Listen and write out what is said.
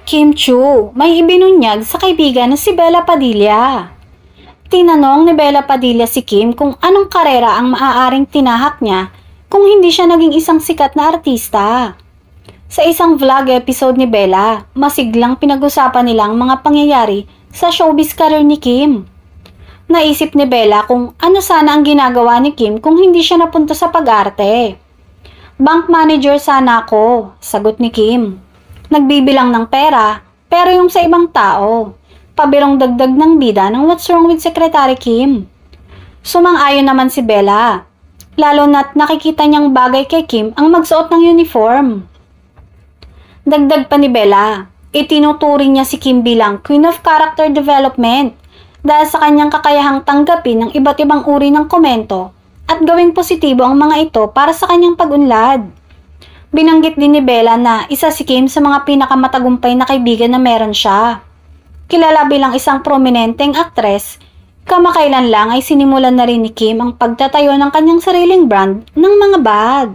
Kim Chu, may ibinunyag sa kaibigan na si Bella Padilla. Tinanong ni Bella Padilla si Kim kung anong karera ang maaaring tinahak niya kung hindi siya naging isang sikat na artista. Sa isang vlog episode ni Bella, masiglang pinag-usapan nila ang mga pangyayari sa showbiz career ni Kim. Naisip ni Bella kung ano sana ang ginagawa ni Kim kung hindi siya napunta sa pag-arte. Bank manager sana ako, sagot ni Kim. Nagbibilang ng pera, pero yung sa ibang tao. Pabirong dagdag ng bida ng What's Wrong with Secretary Kim. Sumang-ayon naman si Bella, lalo na't nakikita niyang bagay kay Kim ang magsuot ng uniform. Dagdag pa ni Bella, itinuturing niya si Kim bilang Queen of Character Development dahil sa kanyang kakayahang tanggapin ng iba't ibang uri ng komento at gawing positibo ang mga ito para sa kanyang pag-unlad. Binanggit din ni Bella na isa si Kim sa mga pinakamatagumpay na kaibigan na meron siya. Kilala bilang isang prominenteng aktres, kamakailan lang ay sinimulan na rin ni Kim ang pagtatayo ng kanyang sariling brand ng mga bag.